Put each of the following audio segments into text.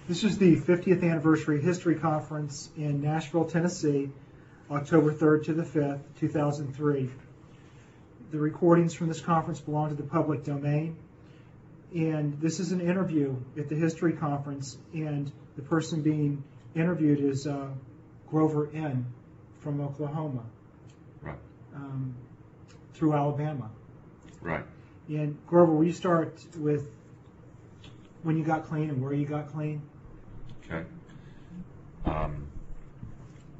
This is the 50th Anniversary History Conference in Nashville, Tennessee, October 3rd to the 5th, 2003. The recordings from this conference belong to the public domain, and this is an interview at the History Conference, and the person being interviewed is Grover N. from Oklahoma. Right. Through Alabama. Right. And Grover, will you start with when you got clean and where you got clean? Okay.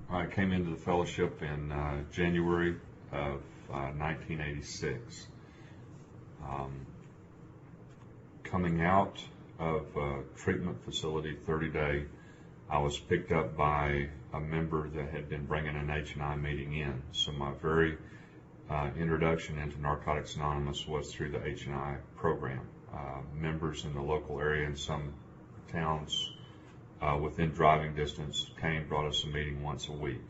I came into the fellowship in January of 1986. Coming out of a treatment facility, 30-day, I was picked up by a member that had been bringing an H&I meeting in. So my very introduction into Narcotics Anonymous was through the H&I program. Members in the local area and some towns within driving distance brought us a meeting once a week.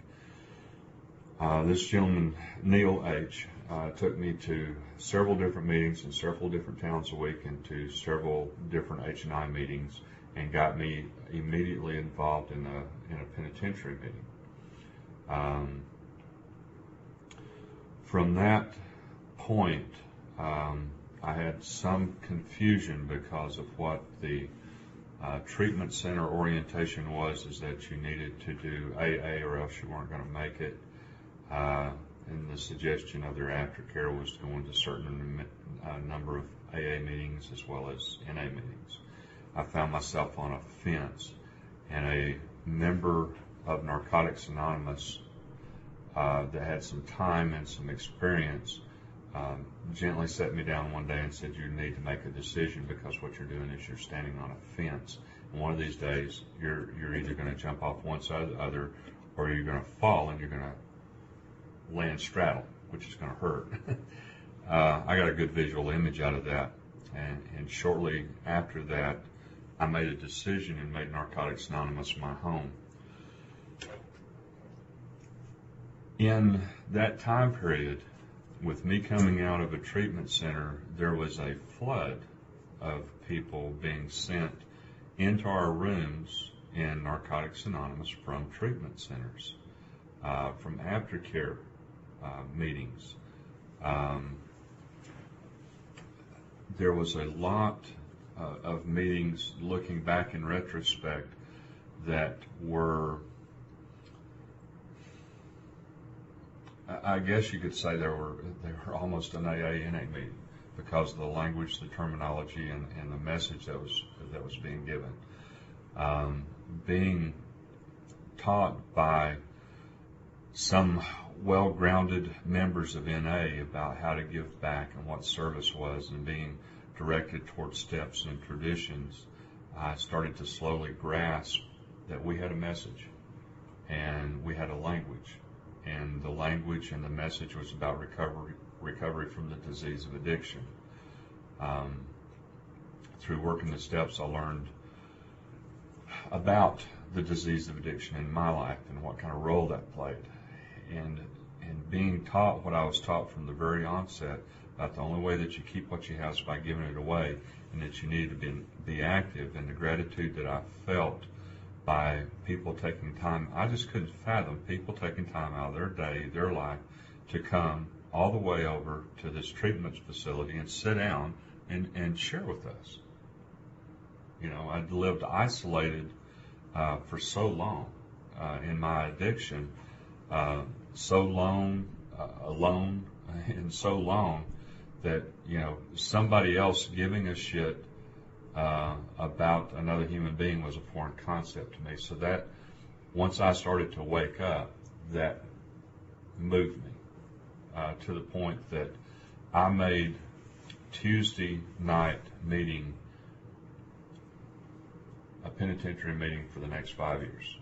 This gentleman, Neil H., took me to several different meetings in several different towns a week and to several different H&I meetings, and got me immediately involved in a penitentiary meeting. From that point, I had some confusion because of what the treatment center orientation was, is that you needed to do AA or else you weren't going to make it. And the suggestion of their aftercare was to go into a certain number of AA meetings as well as NA meetings. I found myself on a fence, and a member of Narcotics Anonymous that had some time and some experience gently set me down one day and said, you need to make a decision, because what you're doing is you're standing on a fence. And one of these days, you're either going to jump off one side or the other, or you're going to fall and you're going to land straddle, which is going to hurt. I got a good visual image out of that. And shortly after that, I made a decision and made Narcotics Anonymous my home. In that time period, with me coming out of a treatment center, there was a flood of people being sent into our rooms in Narcotics Anonymous from treatment centers, from aftercare meetings. There was a lot of meetings, looking back in retrospect, that were, I guess you could say they were almost an AA-NA meeting, because of the language, the terminology, and the message that was being given. Being taught by some well-grounded members of NA about how to give back and what service was, and being directed towards steps and traditions, I started to slowly grasp that we had a message and we had a language. And the language and the message was about recovery from the disease of addiction. Through working the steps, I learned about the disease of addiction in my life and what kind of role that played. And being taught what I was taught from the very onset, about the only way that you keep what you have is by giving it away, and that you need to be active, and the gratitude that I felt by people taking time. I just couldn't fathom people taking time out of their day, their life, to come all the way over to this treatment facility and sit down and share with us. You know, I'd lived isolated for so long in my addiction, so long, alone, and so long that, you know, somebody else giving a shit about another human being was a foreign concept to me. So that, once I started to wake up, that moved me to the point that I made Tuesday night meeting a penitentiary meeting for the next 5 years.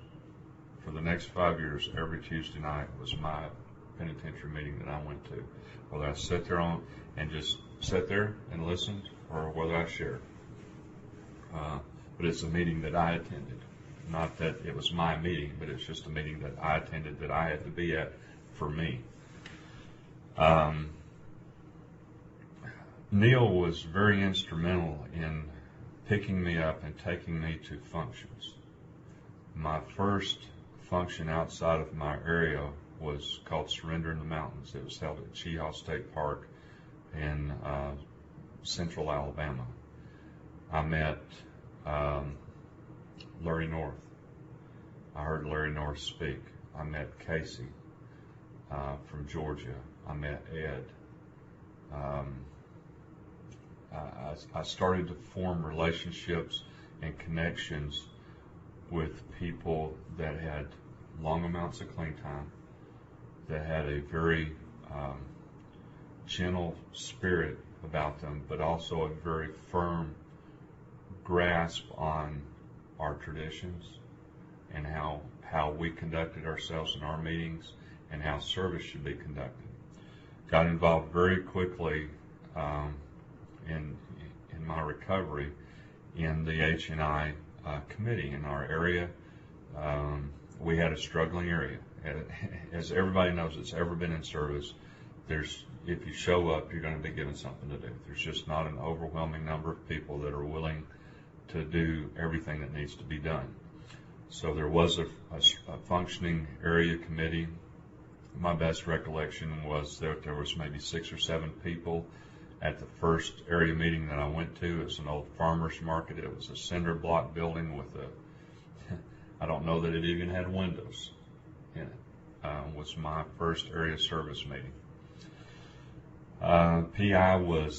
For the next 5 years, every Tuesday night was my penitentiary meeting that I went to. Whether I sat there and just sat there and listened, or whether I shared. But it's a meeting that I attended. Not that it was my meeting, but it's just a meeting that I attended, that I had to be at for me. Neil was very instrumental in picking me up and taking me to functions. My first function outside of my area was called Surrender in the Mountains. It was held at Cheahaw State Park in central Alabama. I met Larry North. I heard Larry North speak. I met Casey from Georgia. I met Ed. I started to form relationships and connections with people that had long amounts of clean time, that had a very gentle spirit about them, but also a very firm grasp on our traditions and how we conducted ourselves in our meetings and how service should be conducted. Got involved very quickly in my recovery in the H&I committee in our area. We had a struggling area. As everybody knows that's ever been in service, if you show up, you're going to be given something to do. There's just not an overwhelming number of people that are willing to do everything that needs to be done. So there was a functioning area committee. My best recollection was that there was maybe 6 or 7 people at the first area meeting that I went to. It's an old farmer's market. It was a cinder block building with I don't know that it even had windows in it. Was my first area service meeting. PI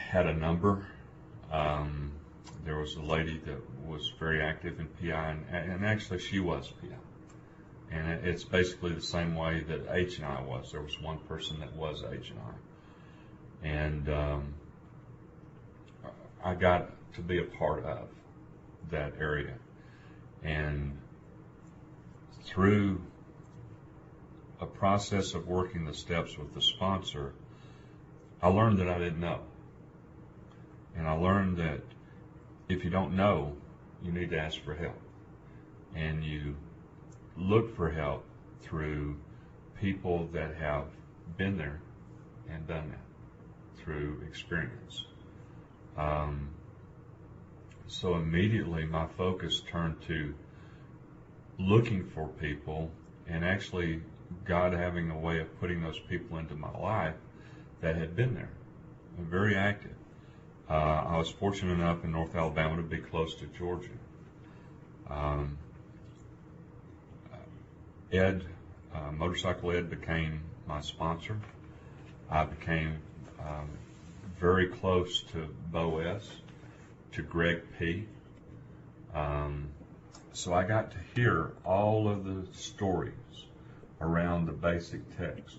had a number. There was a lady that was very active in PI, and actually she was PI. And it's basically the same way that H&I was. There was one person that was H&I. And I got to be a part of that area. And through a process of working the steps with the sponsor, I learned that I didn't know. And I learned that if you don't know, you need to ask for help. And you look for help through people that have been there and done that through experience. So immediately my focus turned to looking for people, and actually God having a way of putting those people into my life that had been there, very active. I was fortunate enough in North Alabama to be close to Georgia. Motorcycle Ed became my sponsor. I became very close to Bo S., to Greg P. So I got to hear all of the stories around the basic text.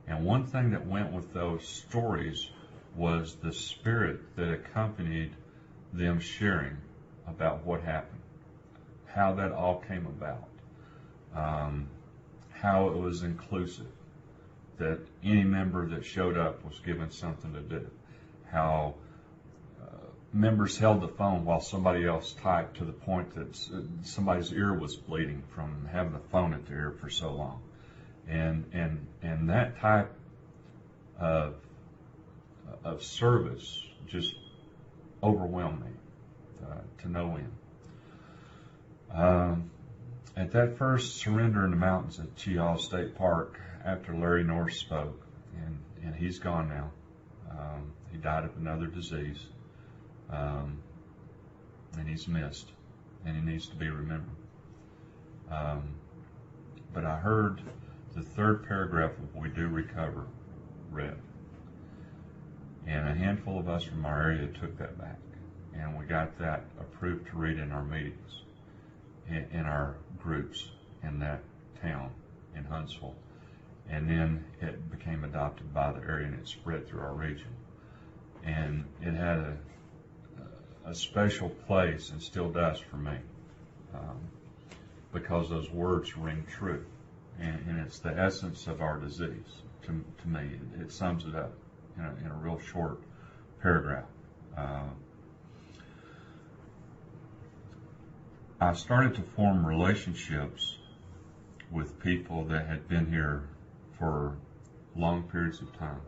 And one thing that went with those stories was the spirit that accompanied them sharing about what happened, how that all came about, how it was inclusive, that any member that showed up was given something to do, how members held the phone while somebody else typed to the point that somebody's ear was bleeding from having the phone at their ear for so long. And that type of service just overwhelmed me to no end. At that first Surrender in the Mountains at Cheahaw State Park, after Larry North spoke, and he's gone now. He died of another disease, and he's missed, and he needs to be remembered. But I heard the third paragraph of We Do Recover read. And a handful of us from our area took that back. And we got that approved to read in our meetings, in our groups in that town, in Huntsville. And then it became adopted by the area, and it spread through our region. And it had a special place, and still does for me, because those words ring true. And it's the essence of our disease. To me, it sums it up in a real short paragraph. I started to form relationships with people that had been here for long periods of time.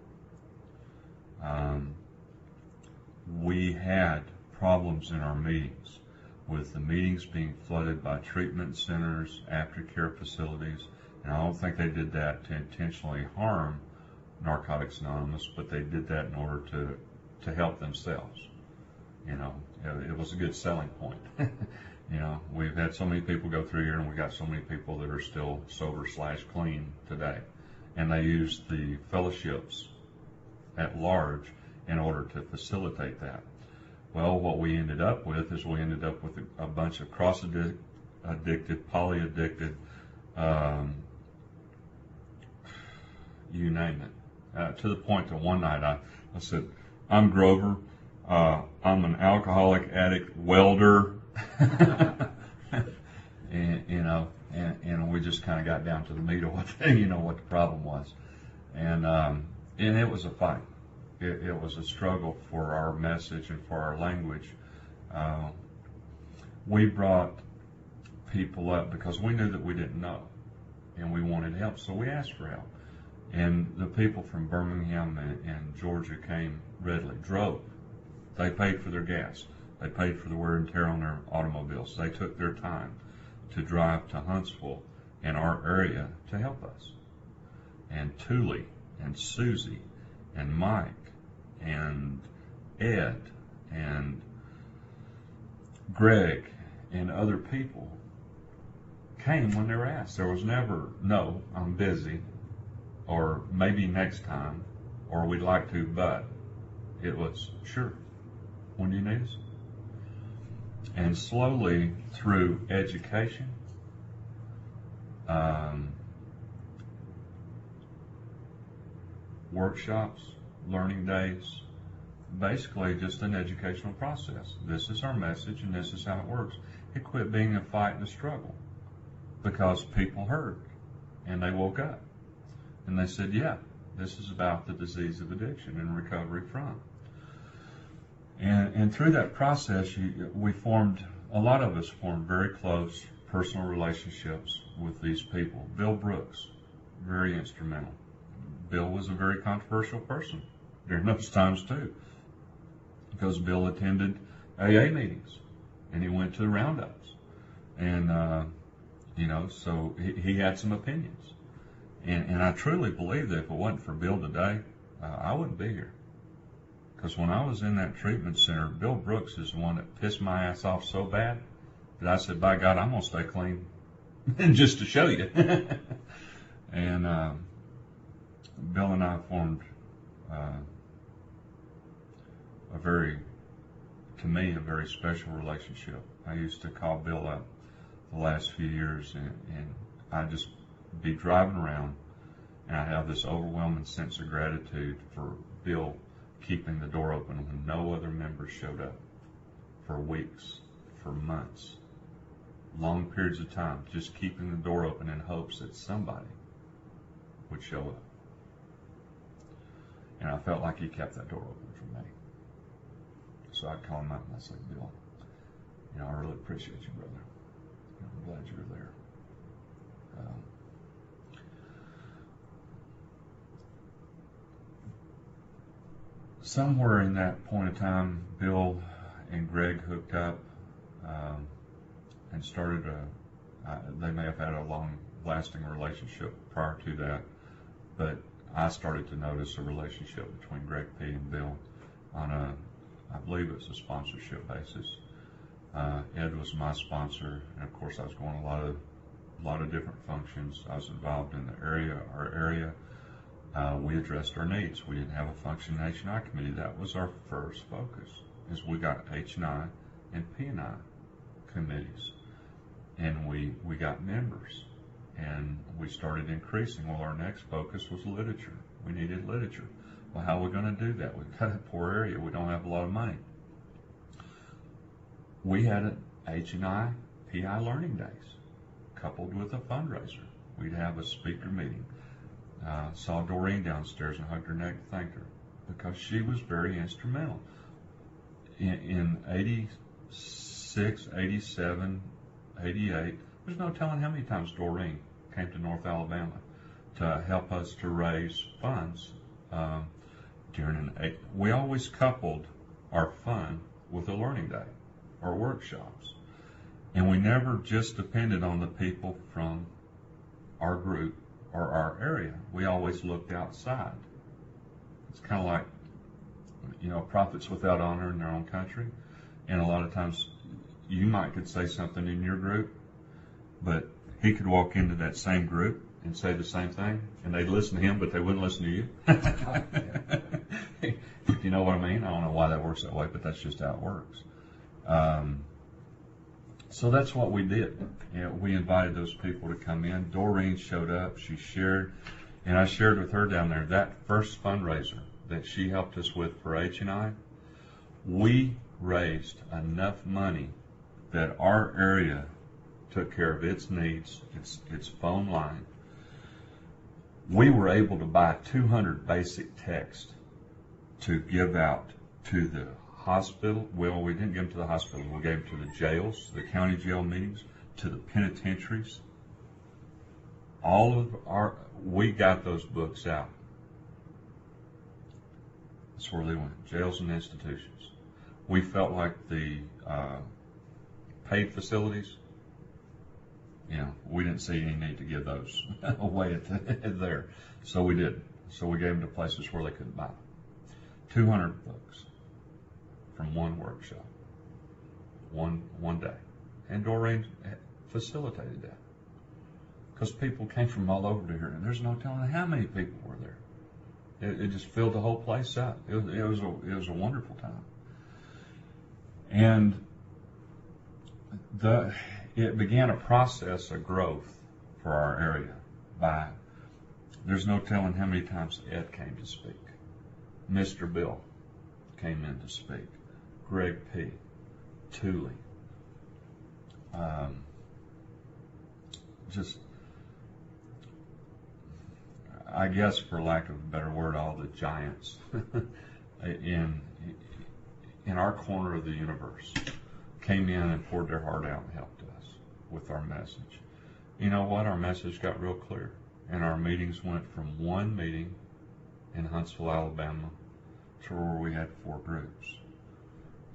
We had problems in our meetings, with the meetings being flooded by treatment centers, aftercare facilities, and I don't think they did that to intentionally harm Narcotics Anonymous, but they did that in order to help themselves. You know, it was a good selling point. You know, we've had so many people go through here, and we got so many people that are still sober/clean today, and they use the fellowships at large in order to facilitate that. Well, what we ended up with is a bunch of cross-addicted, poly-addicted, you name it. To the point that one night I said, I'm Grover, I'm an alcoholic addict welder, and we just kind of got down to the meat of what the problem was, and it was a fight. It was a struggle for our message and for our language. We brought people up because we knew that we didn't know, and we wanted help, so we asked for help. And the people from Birmingham and Georgia came readily, drove. They paid for their gas. They paid for the wear and tear on their automobiles. They took their time to drive to Huntsville and our area to help us. And Thule and Susie and Mike and Ed and Greg and other people came when they were asked. There was never, no, I'm busy, or maybe next time, or we'd like to, but it was, sure, when do you need us? And slowly, through education, workshops, learning days, basically just an educational process. This is our message and this is how it works. It quit being a fight and a struggle because people heard and they woke up and they said, yeah, this is about the disease of addiction and recovery from. And through that process, a lot of us formed very close personal relationships with these people. Bill Brooks, very instrumental. Bill was a very controversial person during those times too, because Bill attended AA meetings and he went to the roundups, and so he had some opinions, and I truly believe that if it wasn't for Bill today, I wouldn't be here. Because when I was in that treatment center, Bill Brooks is the one that pissed my ass off so bad that I said, by God, I'm going to stay clean just to show you. And Bill and I formed a very special relationship. I used to call Bill up the last few years, and I'd just be driving around, and I have this overwhelming sense of gratitude for Bill keeping the door open when no other members showed up for weeks, for months, long periods of time, just keeping the door open in hopes that somebody would show up. And I felt like he kept that door open for me. So I'd call him up and I'd say, Bill, I really appreciate you, brother. I'm glad you were there. Somewhere in that point of time, Bill and Greg hooked up and started they may have had a long-lasting relationship prior to that, but I started to notice a relationship between Greg P. and Bill on I believe it's a sponsorship basis. Ed was my sponsor, and of course I was going to a lot of different functions. I was involved in our area. We addressed our needs. We didn't have a functioning H&I committee. That was our first focus, is we got H&I and P&I committees, and we got members, and we started increasing. Well, our next focus was literature. We needed literature. Well, how are we going to do that? We've got a poor area. We don't have a lot of money. We had an H&I PI learning days coupled with a fundraiser. We'd have a speaker meeting. Saw Doreen downstairs and hugged her neck and thanked her because she was very instrumental. In 86, 87, 88, there's no telling how many times Doreen came to North Alabama to help us to raise funds. We always coupled our fun with a learning day or workshops. And we never just depended on the people from our group or our area. We always looked outside. It's kind of like, prophets without honor in their own country. And a lot of times you might could say something in your group, but he could walk into that same group and say the same thing, and they'd listen to him, but they wouldn't listen to you. If you know what I mean. I don't know why that works that way, but that's just how it works. So that's what we did. We invited those people to come in. Doreen showed up. She shared, and I shared with her down there that first fundraiser that she helped us with for H&I. We raised enough money that our area took care of its needs, its phone line. We were able to buy 200 basic texts to give out to the hospital. Well, we didn't give them to the hospital. We gave them to the jails, the county jail meetings, to the penitentiaries. We got those books out. That's where they went, jails and institutions. We felt like the paid facilities, we didn't see any need to give those away there. So we did. So we gave them to places where they couldn't buy them. 200 books from one workshop, one day. And Doreen facilitated that. Because people came from all over to here, and there's no telling how many people were there. It just filled the whole place up. It was a wonderful time. And it began a process of growth for our area. There's no telling how many times Ed came to speak. Mr. Bill came in to speak. Greg P. Tooley. I guess for lack of a better word, all the giants in our corner of the universe came in and poured their heart out and helped us with our message. You know what? Our message got real clear. And our meetings went from one meeting in Huntsville, Alabama, to where we had 4 groups,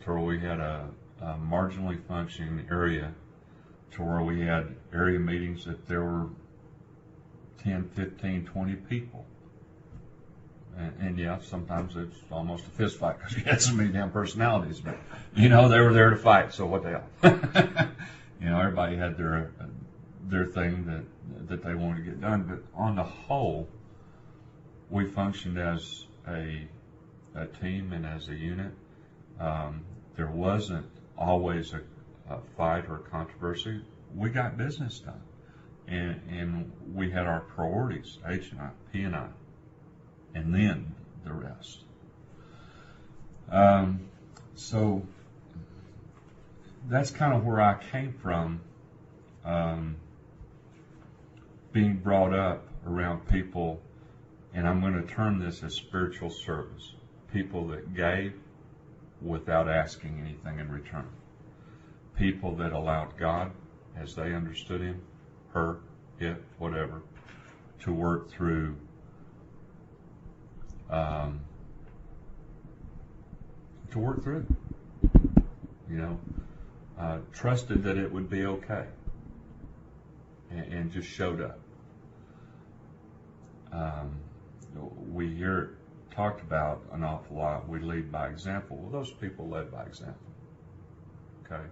to where we had a marginally functioning area, to where we had area meetings that there were 10, 15, 20 people. And yeah, sometimes it's almost a fist fight because you had so many damn personalities, but they were there to fight, so what the hell. Everybody had their thing that they wanted to get done, but on the whole, we functioned as a team and as a unit. There wasn't always a fight or controversy. We got business done, and we had our priorities: H&I, P&I, and then the rest. So that's kind of where I came from, being brought up around people, and I'm going to term this as spiritual service. People that gave without asking anything in return. People that allowed God, as they understood Him, her, it, whatever, to work through trusted that it would be okay, and just showed up. We hear it talked about an awful lot. We lead by example. Well, those people led by example. Okay,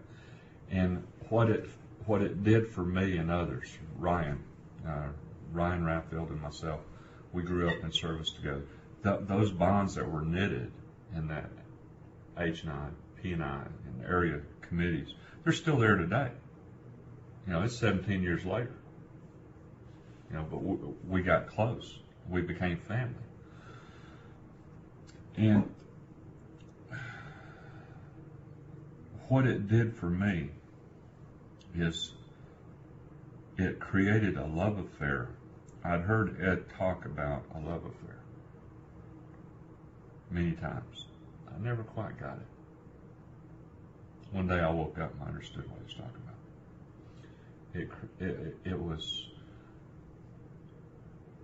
and what it did for me and others, Ryan Rathfield and myself, we grew up in service together. Those bonds that were knitted in that H&I, P&I, and area committees, they're still there today. It's 17 years later. But we got close. We became family. And what it did for me is it created a love affair. I'd heard Ed talk about a love affair many times. I never quite got it. One day I woke up and I understood what he was talking about. It was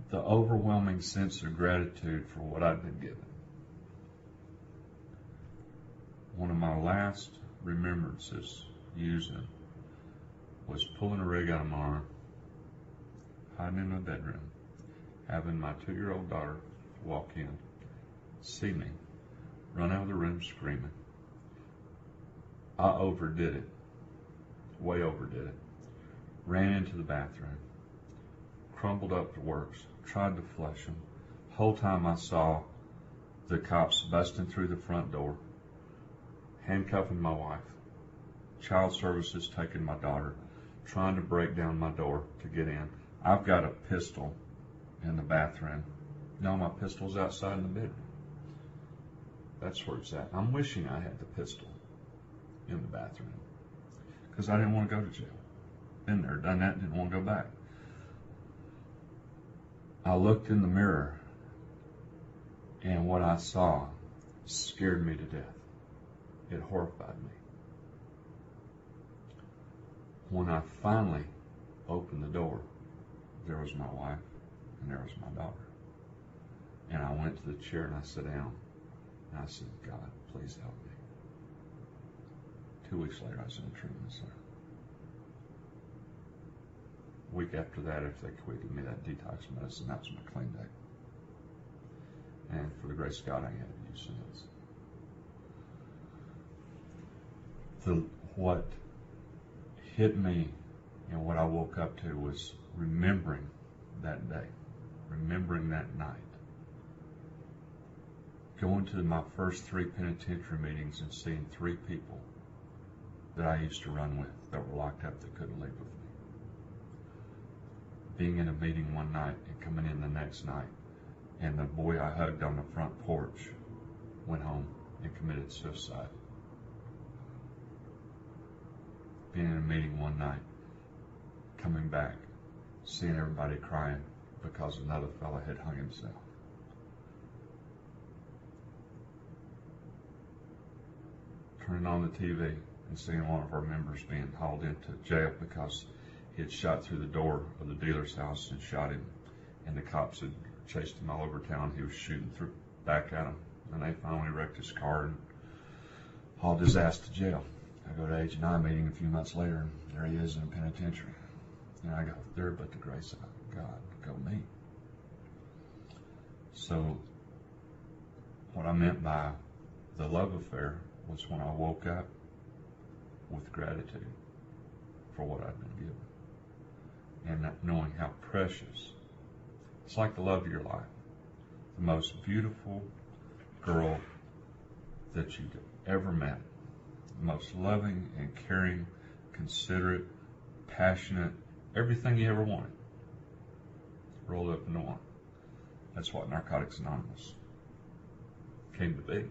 the overwhelming sense of gratitude for what I'd been given. one of my last remembrances using was pulling a rig out of my arm, hiding in my bedroom, having my 2-year-old daughter walk in, see me, run out of the room screaming. I overdid it, way overdid it. Ran into the bathroom, crumbled up the works, tried to flush them. The whole time I saw the cops busting through the front door, handcuffing my wife, child services taking my daughter, trying to break down my door to get in. I've got a pistol in the bathroom. No, my pistol's outside in the bedroom. That's where it's at. I'm wishing I had the pistol in the bathroom because I didn't want to go to jail. Been there, done that, didn't want to go back. I looked in the mirror and what I saw scared me to death. It horrified me. When I finally opened the door, there was my wife and there was my daughter. And I went to the chair and I sat down and I said, God, please help me. 2 weeks later, I was in a treatment center. A week after that, after they quit giving me that detox medicine, that was my clean day. And for the grace of God, I ain't had to use since. What hit me and what I woke up to was remembering that day, remembering that night, going to my first 3 penitentiary meetings and seeing 3 people that I used to run with that were locked up that couldn't leave with me. Being in a meeting one night and coming in the next night, and the boy I hugged on the front porch went home and committed suicide. Being in a meeting one night, coming back, seeing everybody crying because another fella had hung himself. Turning on the TV and seeing one of our members being hauled into jail because he had shot through the door of the dealer's house and shot him, and the cops had chased him all over town. He was shooting through back at him, and they finally wrecked his car and hauled his ass to jail. I go to H&I meeting a few months later, and there he is in a penitentiary. And I go, there but the grace of God, go me. So what I meant by the love affair was when I woke up with gratitude for what I'd been given. And not knowing how precious. It's like the love of your life. The most beautiful girl that you've ever met. The most loving and caring, considerate, passionate, everything you ever wanted. Rolled up into one. That's what Narcotics Anonymous came to be.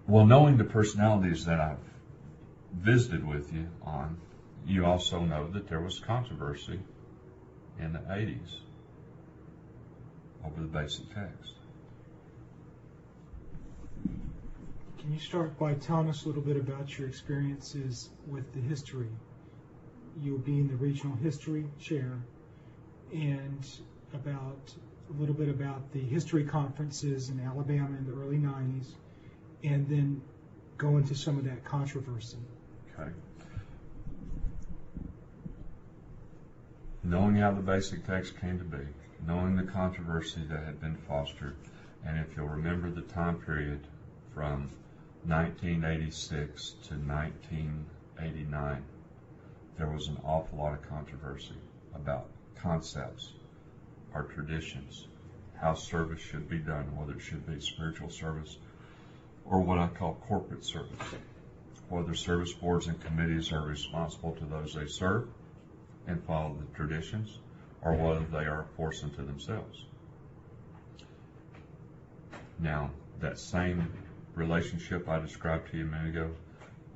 Well, knowing the personalities that I've visited with you on, you also know that there was controversy in the 80s over the basic text. Can you start by telling us a little bit about your experiences with the history? You'll be in the regional history chair, and about a little bit about the history conferences in Alabama in the early 90s, and then go into some of that controversy. Okay. Knowing how the basic text came to be, knowing the controversy that had been fostered, and if you'll remember the time period from 1986 to 1989, there was an awful lot of controversy about concepts, our traditions, how service should be done, whether it should be spiritual service or what I call corporate service, whether service boards and committees are responsible to those they serve and follow the traditions, or whether they are a force unto themselves. Now, that same relationship I described to you a minute ago,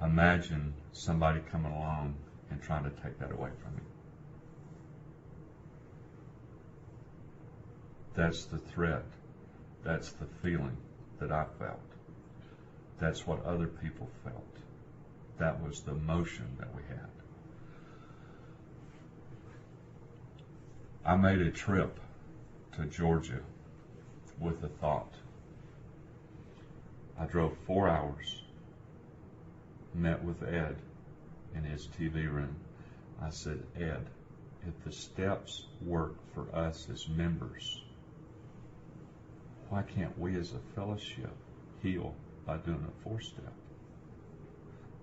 imagine somebody coming along and trying to take that away from you. That's the threat. That's the feeling that I felt. That's what other people felt. That was the emotion that we had. I made a trip to Georgia with a thought. I drove 4 hours, met with Ed in his TV room. I said, Ed, if the steps work for us as members, why can't we as a fellowship heal by doing a 4-step?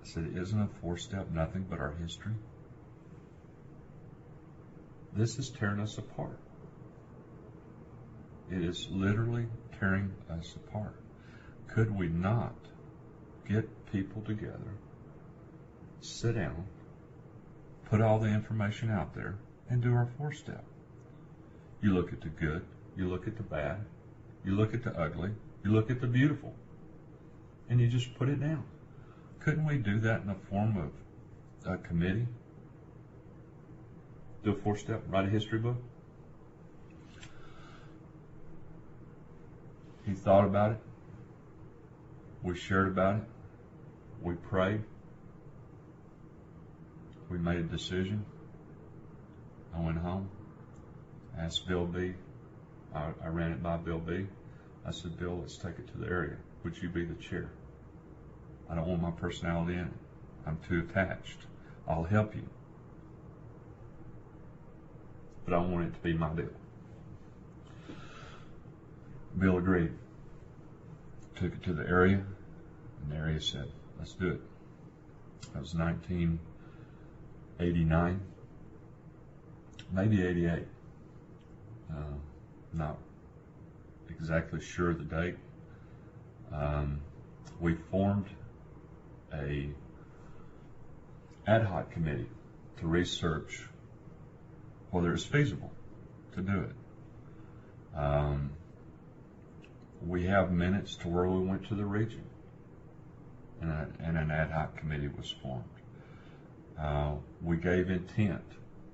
I said, isn't a 4-step nothing but our history? This is tearing us apart. It is literally tearing us apart. Could we not get people together, sit down, put all the information out there, and do our 4-step? You look at the good, you look at the bad, you look at the ugly, you look at the beautiful, and you just put it down. Couldn't we do that in the form of a committee? Do a 4-step, write a history book? He thought about it. We shared about it. We prayed. We made a decision. I went home, asked Bill B. I ran it by Bill B. I said, Bill, let's take it to the area. Would you be the chair? I don't want my personality in it. I'm too attached. I'll help you. But I want it to be my deal. Bill agreed. Took it to the area, and the area said, let's do it. That was 1989, maybe 88. Not exactly sure of the date. We formed a ad hoc committee to research whether it's feasible to do it. We have minutes to where we went to the region, and an ad hoc committee was formed. We gave intent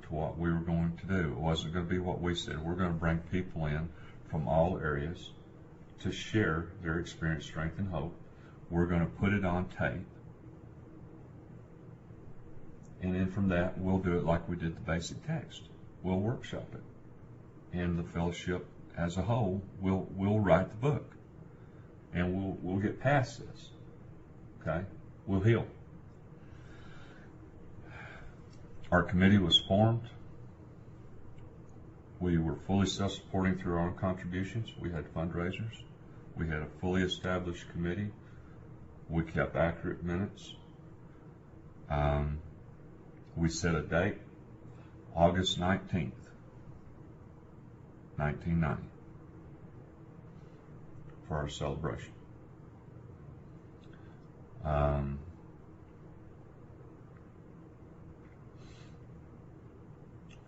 to what we were going to do. It wasn't going to be what we said. We're going to bring people in from all areas to share their experience, strength, and hope. We're going to put it on tape. And then from that, we'll do it like we did the basic text. We'll workshop it. And the fellowship as a whole, we'll write the book. And we'll get past this. Okay? We'll heal. Our committee was formed. We were fully self-supporting through our own contributions. We had fundraisers. We had a fully established committee. We kept accurate minutes. We set a date, August 19th, 1990, for our celebration.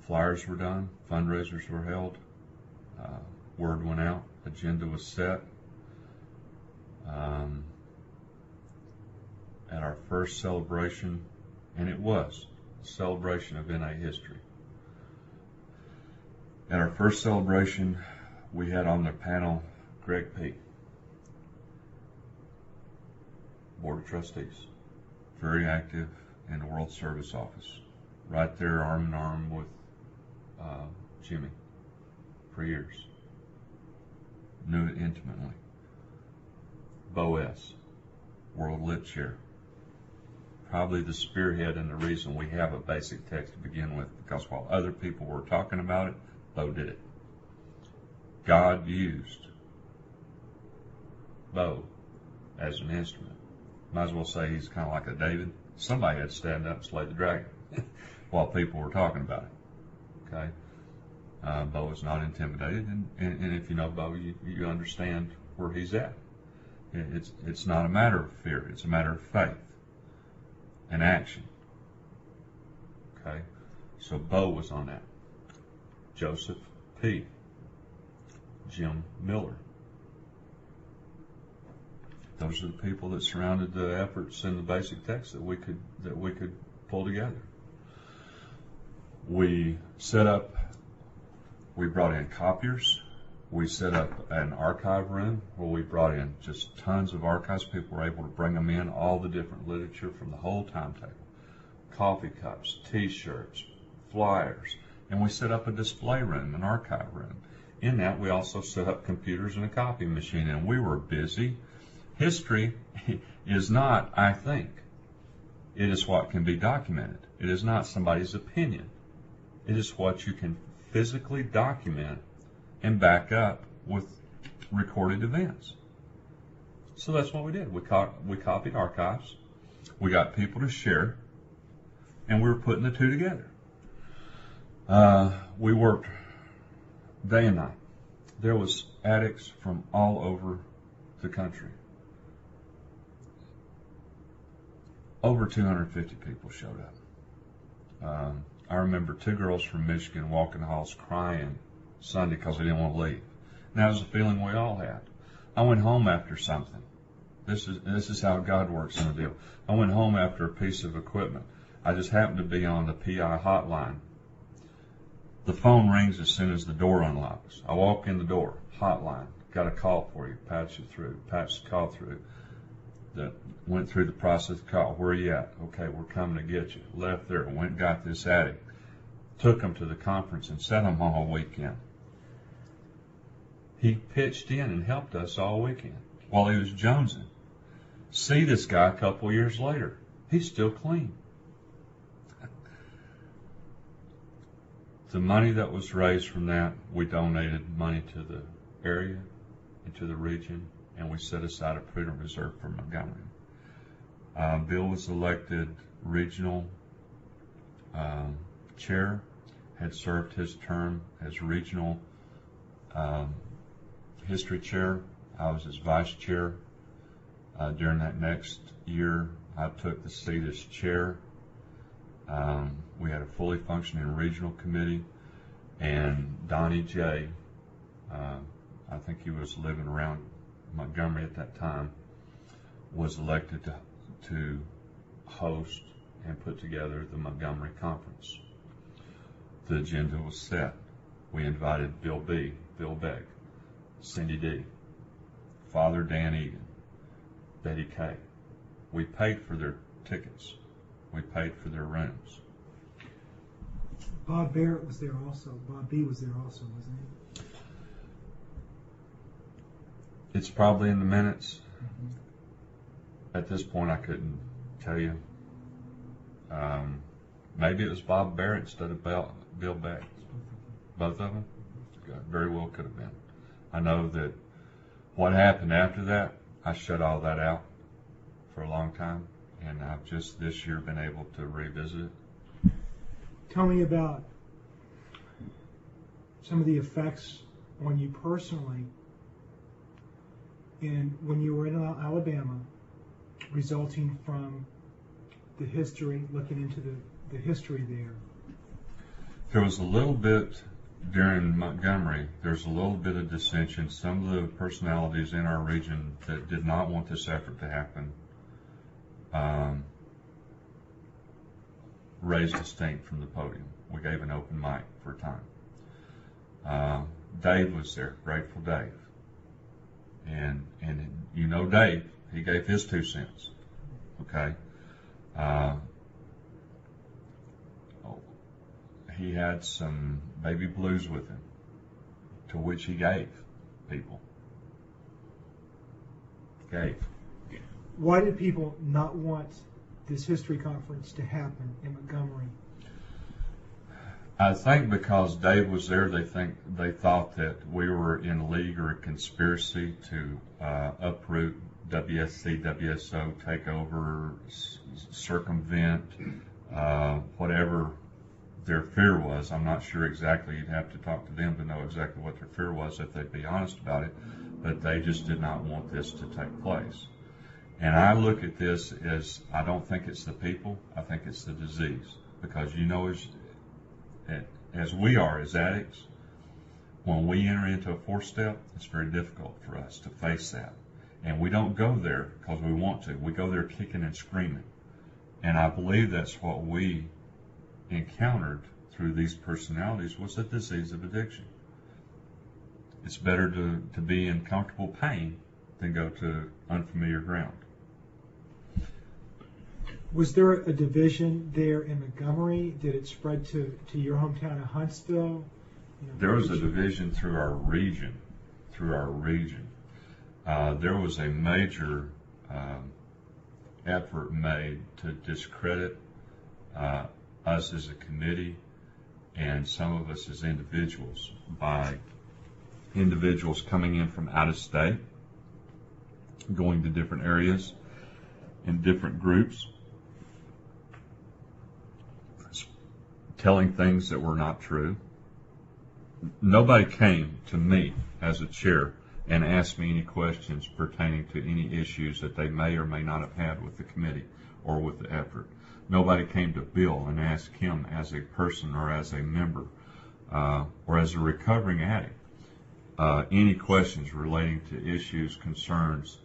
Flyers were done, fundraisers were held, word went out, agenda was set. At our first celebration, and it was a celebration of NA history. At our first celebration, we had on the panel Greg P., Board of Trustees, very active in the World Service Office, right there arm in arm with Jimmy for years. Knew it intimately. Bo S., World Lit Chair. Probably the spearhead and the reason we have a basic text to begin with, because while other people were talking about it, Bo did it. God used Bo as an instrument. Might as well say he's kind of like a David. Somebody had to stand up and slay the dragon while people were talking about it. Okay? Bo is not intimidated, and if you know Bo, you understand where he's at. It's not a matter of fear. It's a matter of faith and action. Okay? So Bo was on that. Joseph P., Jim Miller. Those are the people that surrounded the efforts in the basic text that we could pull together. We set up, we brought in copiers. We set up an archive room where we brought in just tons of archives. People were able to bring them in, all the different literature from the whole timetable. Coffee cups, t-shirts, flyers. And we set up a display room, an archive room. in that, we also set up computers and a copy machine, and we were busy. History is not, I think, it is what can be documented. It is not somebody's opinion. It is what you can physically document and back up with recorded events. So that's what we did. We copied archives. We got people to share, and we were putting the two together. We worked day and night. There was addicts from all over the country. Over 250 people showed up. I remember 2 girls from Michigan walking the halls crying Sunday because they didn't want to leave. And that was a feeling we all had. I went home after something. This is how God works in the deal. I went home after a piece of equipment. I just happened to be on the PI hotline. The phone rings as soon as the door unlocks. I walk in the door, hotline, got a call for you, patch you through, patch the call through. Went through the process of the call. Where are you at? Okay, we're coming to get you. Left there, went and got this addict. Took him to the conference and sat him all weekend. He pitched in and helped us all weekend while he was jonesing. See this guy a couple years later. He's still clean. The money that was raised from that, we donated money to the area and to the region, and we set aside a prudent reserve for Montgomery. Bill was elected regional chair, had served his term as regional history chair. I was his vice chair. During that next year, I took the seat as chair. We had a fully functioning regional committee, and Donnie J., I think he was living around Montgomery at that time, was elected to host and put together the Montgomery Conference. The agenda was set. We invited Bill B., Bill Beck, Cindy D., Father Dan Egan, Betty Kay. We paid for their tickets. We paid for their rooms. Bob Barrett was there also. Bob B. was there also, wasn't he? It's probably in the minutes. Mm-hmm. At this point, I couldn't tell you. Maybe it was Bob Barrett instead of Bill Beck. Both of them? Very well could have been. I know that what happened after that, I shut all that out for a long time, and I've just this year been able to revisit it. Tell me about some of the effects on you personally when you were in Alabama, resulting from the history, looking into the history there. There was a little bit during Montgomery, there's a little bit of dissension. Some of the personalities in our region that did not want this effort to happen raised a stink from the podium. We gave an open mic for a time. Dave was there, Grateful Dave. And you know Dave, he gave his 2 cents. Okay? He had some baby blues with him, to which he gave people. Gave. Why did people not want this history conference to happen in Montgomery? I think because Dave was there, they thought that we were in league or a conspiracy to uproot WSC, WSO, take over, circumvent, whatever their fear was. I'm not sure exactly. You'd have to talk to them to know exactly what their fear was if they'd be honest about it. But they just did not want this to take place. And I look at this as, I don't think it's the people, I think it's the disease. Because you know, as we are as addicts, when we enter into a 4-step, it's very difficult for us to face that. And we don't go there because we want to. We go there kicking and screaming. And I believe that's what we encountered through these personalities was a disease of addiction. It's better to be in comfortable pain than go to unfamiliar ground. Was there a division there in Montgomery? Did it spread to your hometown of Huntsville? There was a division through our region. There was a major effort made to discredit us as a committee and some of us as individuals by individuals coming in from out of state, going to different areas in different groups, telling things that were not true. Nobody came to me as a chair and asked me any questions pertaining to any issues that they may or may not have had with the committee or with the effort. Nobody came to Bill and asked him as a person or as a member or as a recovering addict any questions relating to issues, concerns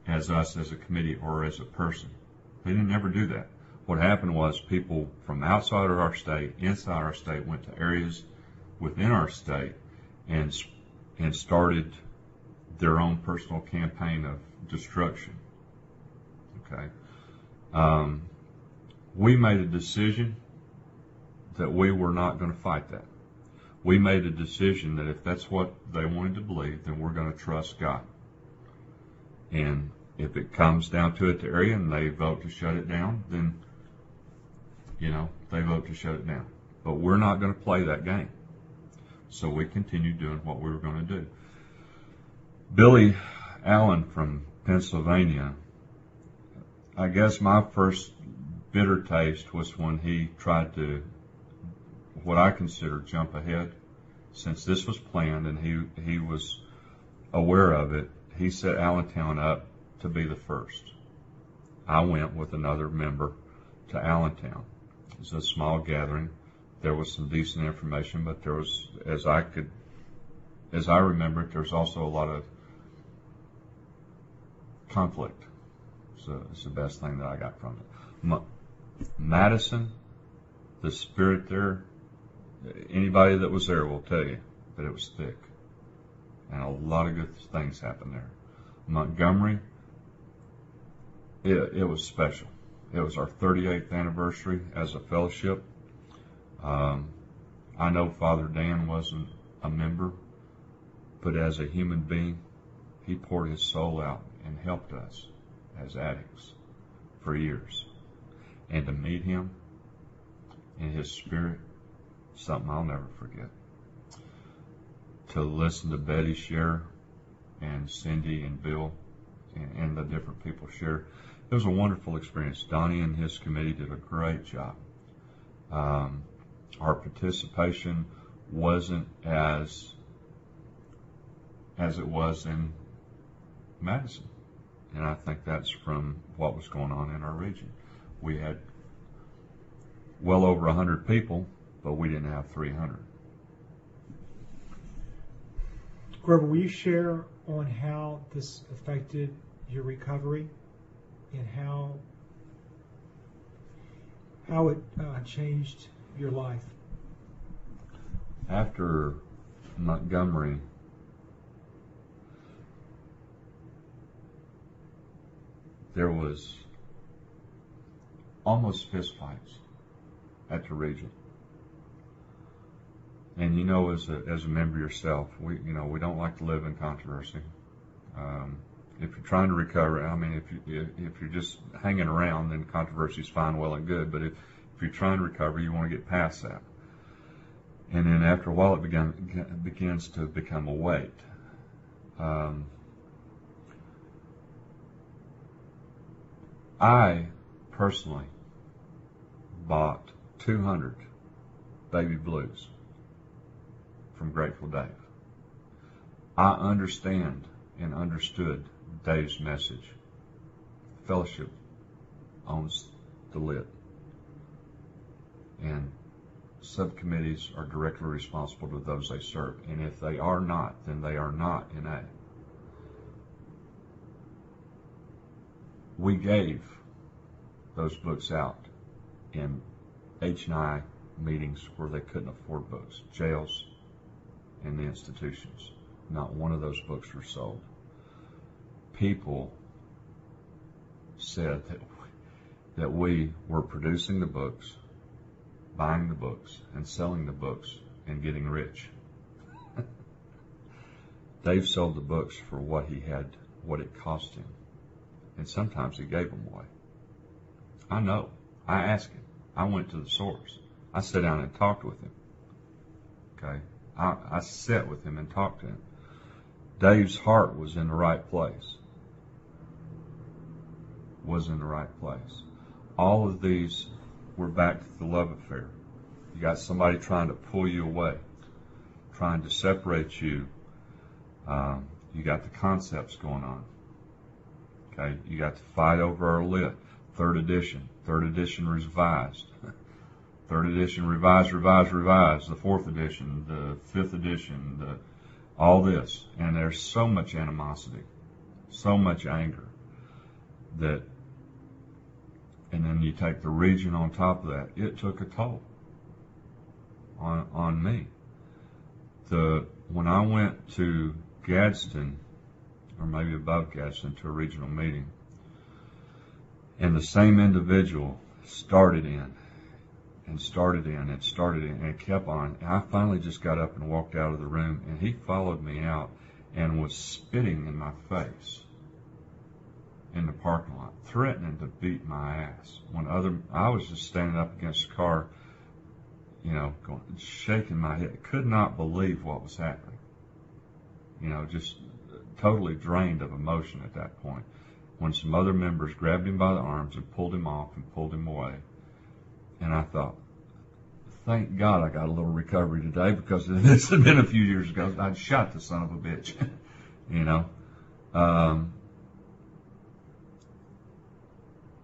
as us as a committee or as a person. They didn't ever do that. What happened was people from outside of our state, inside our state, went to areas within our state and started their own personal campaign of destruction. Okay. We made a decision that we were not going to fight that. We made a decision that if that's what they wanted to believe, then we're going to trust God. And if it comes down to it, the area, and they vote to shut it down, then, they vote to shut it down. But we're not going to play that game. So we continued doing what we were going to do. Billy Allen from Pennsylvania, I guess my first bitter taste was when he tried to, what I consider, jump ahead. Since this was planned and he was aware of it, he set Allentown up to be the first. I went with another member to Allentown. It was a small gathering. There was some decent information, but there was, as I remember it, there was also a lot of conflict. So it's the best thing that I got from it. Madison, the spirit there, anybody that was there will tell you that it was thick. And a lot of good things happened there. Montgomery, it was special. It was our 38th anniversary as a fellowship. I know Father Dan wasn't a member, but as a human being, he poured his soul out and helped us as addicts for years. And to meet him in his spirit, something I'll never forget. To listen to Betty share and Cindy and Bill and the different people share, it was a wonderful experience. Donnie and his committee did a great job. Our participation wasn't as it was in Madison. And I think that's from what was going on in our region. We had well over 100 people, but we didn't have 300. Grover, will you share on how this affected your recovery and how it changed your life? After Montgomery, there was almost fistfights at the region. And as a member yourself, we don't like to live in controversy. If you're trying to recover, if you're just hanging around, then controversy is fine, well and good. But if you're trying to recover, you want to get past that. And then after a while, it begins to become a weight. I personally bought 200 Baby Blues from Grateful Dave. I understand and understood Dave's message. Fellowship owns the lid. And subcommittees are directly responsible to those they serve. And if they are not, then they are not in A. We gave those books out in H&I meetings where they couldn't afford books, jails and the institutions. Not one of those books were sold. People said that we were producing the books, buying the books, and selling the books and getting rich. Dave sold the books for what it cost him. And sometimes he gave them away. I know. I asked him. I went to the source. I sat down and talked with him. Okay? I sat with him and talked to him. Dave's heart was in the right place. Was in the right place. All of these were back to the love affair. You got somebody trying to pull you away, trying to separate you. You got the concepts going on. Okay, you got the Fight Over Our Lit, third edition revised, third edition revised, the fourth edition, the fifth edition, all this, and there's so much animosity, so much anger that, and then you take the region on top of that, it took a toll on me. When I went to Gadsden, or maybe above Gadsden, to a regional meeting, and the same individual started in and kept on. And I finally just got up and walked out of the room, and he followed me out and was spitting in my face in the parking lot, threatening to beat my ass. I was just standing up against the car, shaking my head. Could not believe what was happening. Just totally drained of emotion at that point. When some other members grabbed him by the arms and pulled him off and pulled him away. And I thought, thank God I got a little recovery today, because if this had been a few years ago, I'd shot the son of a bitch.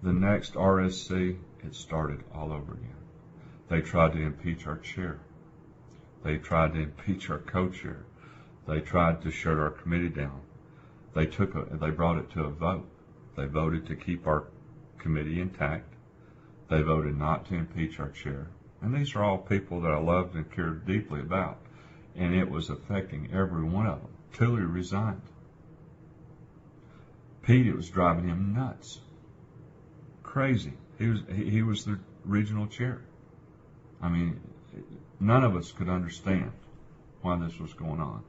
The next RSC, it started all over again. They tried to impeach our chair. They tried to impeach our co-chair. They tried to shut our committee down. They brought it to a vote. They voted to keep our committee intact. They voted not to impeach our chair. And these are all people that I loved and cared deeply about. And it was affecting every one of them till he resigned. Pete, it was driving him nuts. Crazy. He was the regional chair. I mean, none of us could understand why this was going on.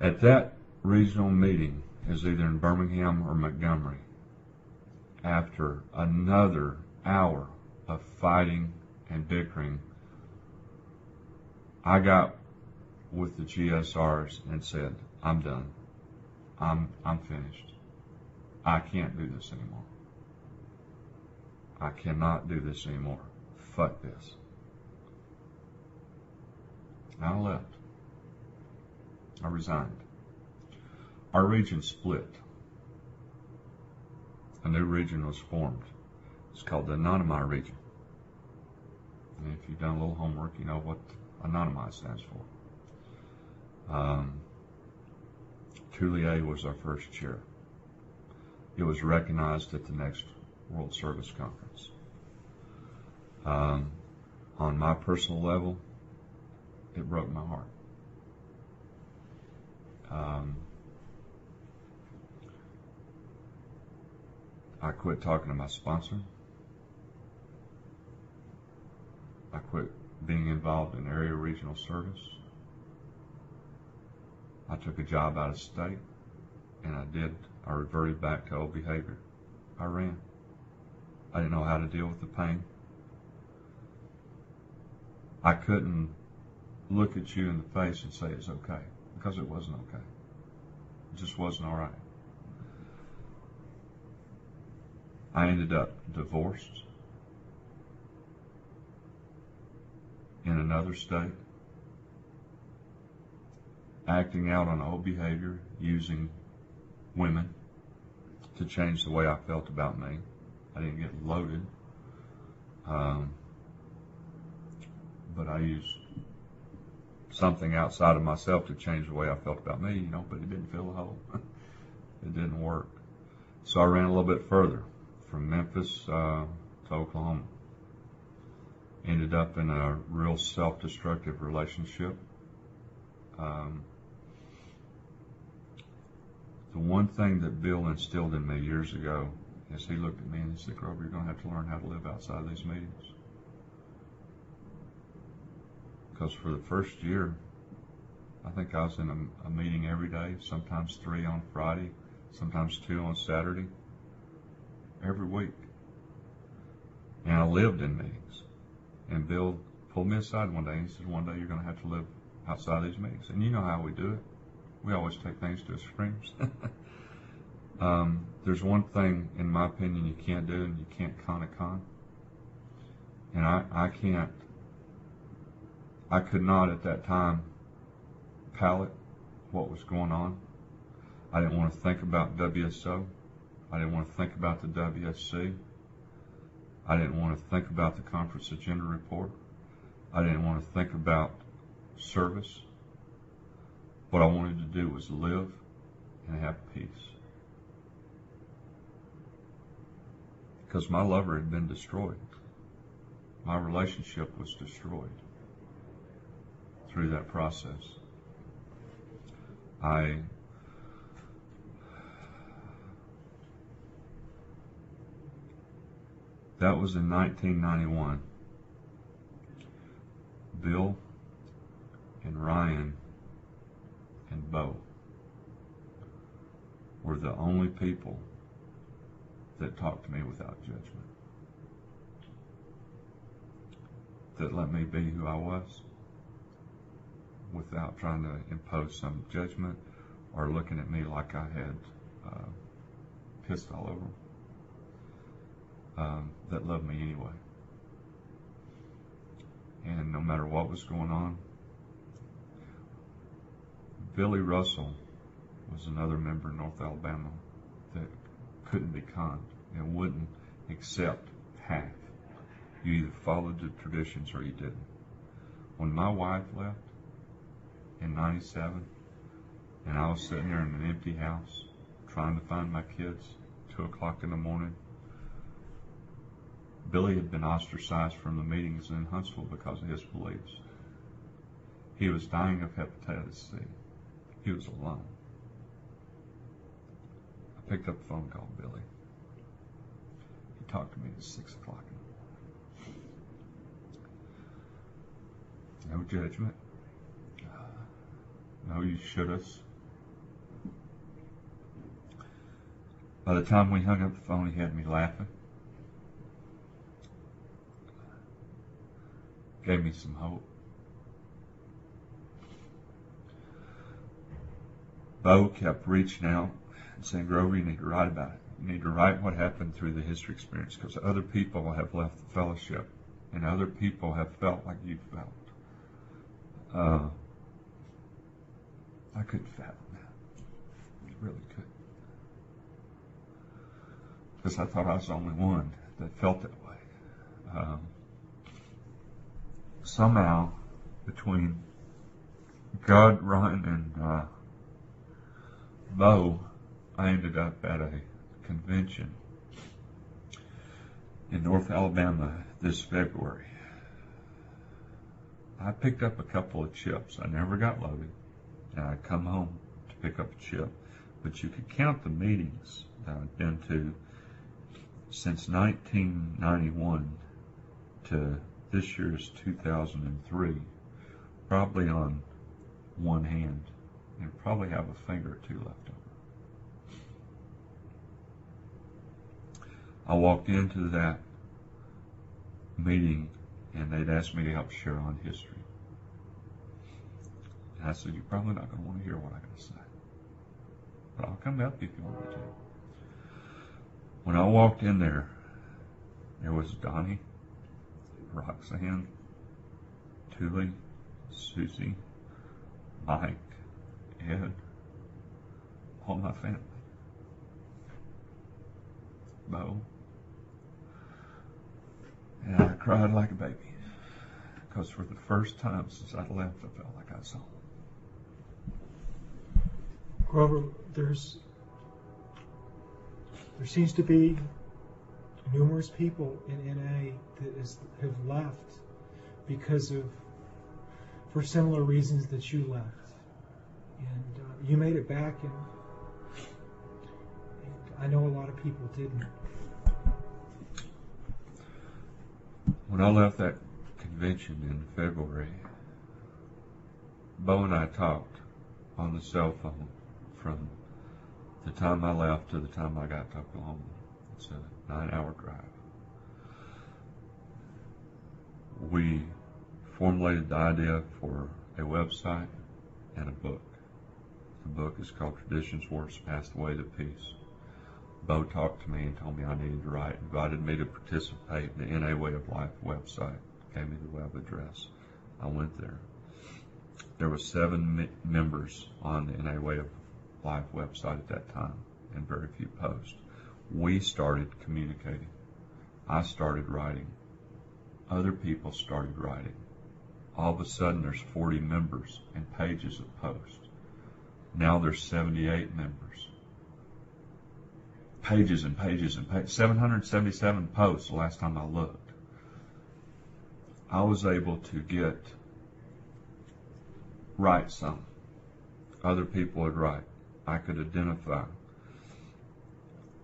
At that regional meeting, is either in Birmingham or Montgomery, after another hour of fighting and bickering, I got with the GSRs and said, I'm done. I'm finished. I can't do this anymore. I cannot do this anymore. Fuck this. I left. I resigned. Our region split. A new region was formed. It's called the Anonimi region. And if you've done a little homework, you know what Anonimi stands for. Toulier was our first chair. It was recognized at the next World Service Conference. On my personal level, it broke my heart. I quit talking to my sponsor. I quit being involved in area regional service. I took a job out of state, and I reverted back to old behavior. I ran. I didn't know how to deal with the pain. I couldn't look at you in the face and say it's okay, because it wasn't okay. It just wasn't all right. I ended up divorced in another state, acting out on old behavior, using women to change the way I felt about me. I didn't get loaded, but I used something outside of myself to change the way I felt about me, but it didn't fill the hole. It didn't work. So I ran a little bit further, from Memphis to Oklahoma. Ended up in a real self-destructive relationship. The one thing that Bill instilled in me years ago is he looked at me and he said, Grover, you're going to have to learn how to live outside of these meetings. Because for the first year, I think I was in a meeting every day, sometimes 3 on Friday, sometimes 2 on Saturday, every week. And I lived in meetings. And Bill pulled me aside one day and he said, one day you're going to have to live outside these meetings. And you know how we do it. We always take things to extremes. There's one thing, in my opinion, you can't do, and you can't con a con. And I could not at that time palate what was going on. I didn't want to think about WSO. I didn't want to think about the WSC. I didn't want to think about the conference agenda report. I didn't want to think about service. What I wanted to do was live and have peace. Because my lover had been destroyed. My relationship was destroyed through that process. That was in 1991. Bill and Ryan and Bo were the only people that talked to me without judgment, that let me be who I was without trying to impose some judgment or looking at me like I had pissed all over them, that loved me anyway. And no matter what was going on, Billy Russell was another member in North Alabama that couldn't be conned and wouldn't accept half. You either followed the traditions or you didn't. When my wife left in 97 and I was sitting there in an empty house trying to find my kids, 2 o'clock in the morning, Billy had been ostracized from the meetings in Huntsville because of his beliefs. He was dying of hepatitis C. He was alone. I picked up the phone and called Billy. He talked to me at 6 o'clock in the morning. No judgment. No you should-us. By the time we hung up the phone, he had me laughing. Gave me some hope. Bo kept reaching out and saying, Grover, you need to write about it. You need to write what happened through the history experience, because other people have left the fellowship and other people have felt like you felt. I couldn't fathom that. I really couldn't. Because I thought I was the only one that felt that way. Somehow, between God, Ryan, and Bo, I ended up at a convention in North Alabama this February. I picked up a couple of chips. I never got loaded, and I'd come home to pick up a chip. But you could count the meetings that I'd been to since 1991 to this year's 2003, probably on one hand, and probably have a finger or two left over. I walked into that meeting and they'd asked me to help share on history. And I said, you're probably not going to want to hear what I got to say, but I'll come help you if you want me to. When I walked in there was Donnie, Roxanne, Thule, Susie, Mike, Ed, all my family. Bo. And I cried like a baby, because for the first time since I left, I felt like I was home. Grover, there seems to be numerous people in NA that have left for similar reasons that you left. And you made it back, and I know a lot of people didn't. When I left that convention in February, Bo and I talked on the cell phone from the time I left to the time I got to Oklahoma. It's a 9-hour drive. We formulated the idea for a website and a book. The book is called Traditions, Words, Past the Way to Peace. Bo talked to me and told me I needed to write, invited me to participate in the NA Way of Life website, gave me the web address. I went there. There were 7 members on the NA Way of Life website at that time and very few posts. We started communicating. I started writing. Other people started writing. All of a sudden there's 40 members and pages of posts. Now there's 78 members. Pages and pages and pages. 777 posts the last time I looked. I was able to write some. Other people would write. I could identify.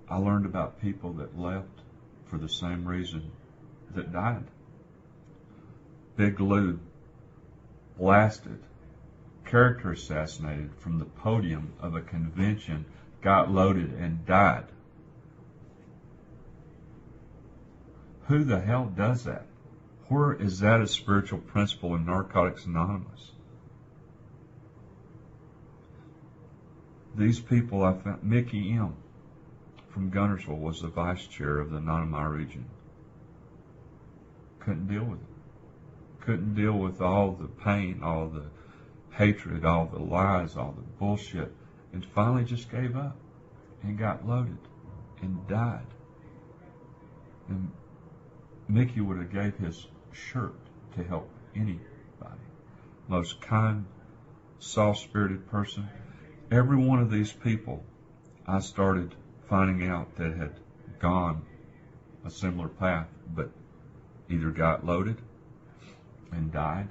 I learned about people that left for the same reason that died. Big Lou blasted, character assassinated from the podium of a convention, got loaded and died. Who the hell does that? Where is that a spiritual principle in Narcotics Anonymous? These people I found, Mickey M. from Gunnersville was the vice chair of the Nanamai region. Couldn't deal with it. Couldn't deal with all the pain, all the hatred, all the lies, all the bullshit, and finally just gave up and got loaded and died. And Mickey would have gave his shirt to help anybody. Most kind, soft-spirited person. Every one of these people I started finding out that had gone a similar path, but either got loaded and died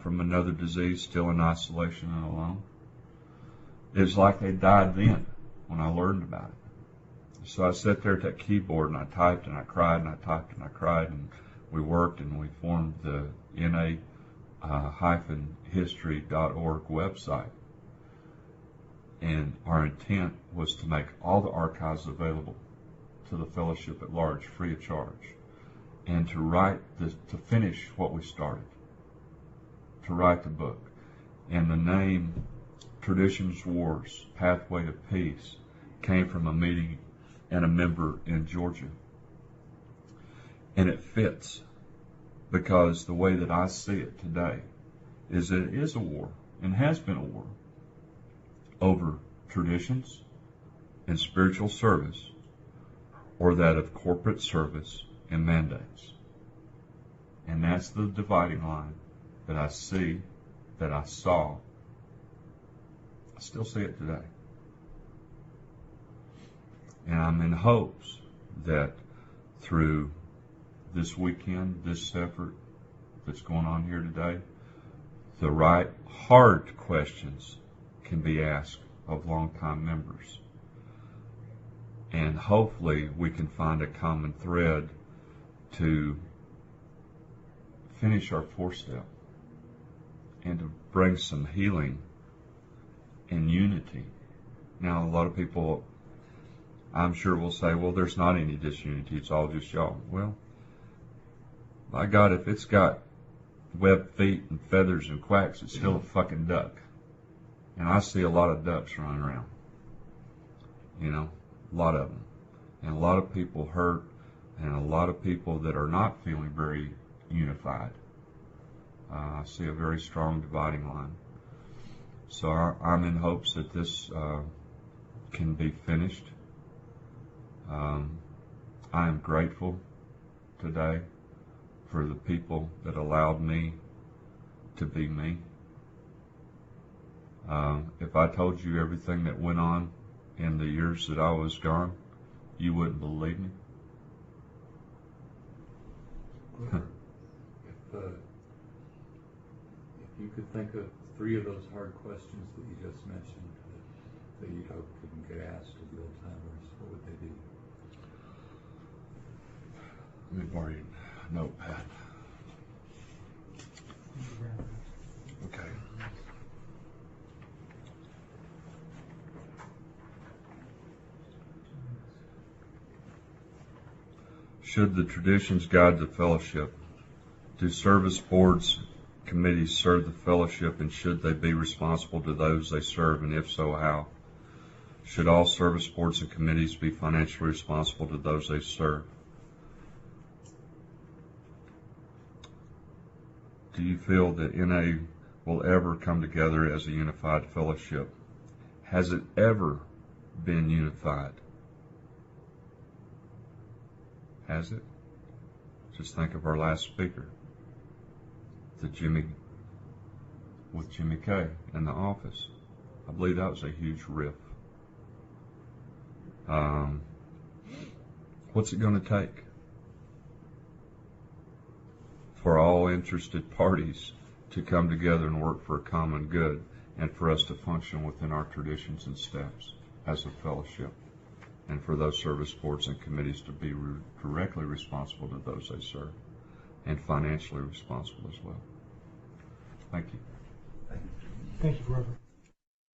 from another disease, still in isolation and alone. It's like they died then when I learned about it. So I sat there at that keyboard and I typed and I cried and I typed and I cried, and we worked and we formed the NA-history.org website. And our intent was to make all the archives available to the fellowship at large, free of charge, and to finish what we started, to write the book. And the name Traditions, Wars, Pathway to Peace came from a meeting and a member in Georgia. And it fits, because the way that I see it today is that it is a war, and has been a war, over traditions and spiritual service, or that of corporate service and mandates. And that's the dividing line that I see, that I saw. I still see it today. And I'm in hopes that through this weekend, this effort that's going on here today, the right hard questions can be asked of longtime members. And hopefully we can find a common thread to finish our 4-step and to bring some healing and unity. Now, a lot of people, I'm sure, will say, well, there's not any disunity, it's all just y'all. Well, by God, if it's got webbed feet and feathers and quacks, it's still a fucking duck. And I see a lot of ducks running around. You know, a lot of them. And a lot of people hurt, and a lot of people that are not feeling very unified. I see a very strong dividing line. So I'm in hopes that this can be finished. I am grateful today for the people that allowed me to be me. If I told you everything that went on in the years that I was gone, you wouldn't believe me. If you could think of 3 of those hard questions that you just mentioned that you hope couldn't get asked of the old timers, what would they be? Let me borrow your notepad. Okay. Should the traditions guide the fellowship? Do service boards, committees serve the fellowship, and should they be responsible to those they serve, and if so, how? Should all service boards and committees be financially responsible to those they serve? Do you feel that NA will ever come together as a unified fellowship? Has it ever been unified? Has it? Just think of our last speaker, with Jimmy Kay in the office. I believe that was a huge riff. What's it going to take for all interested parties to come together and work for a common good, and for us to function within our traditions and steps as a fellowship, and for those service boards and committees to be directly responsible to those they serve, and financially responsible as well? Thank you. Thank you, Grover.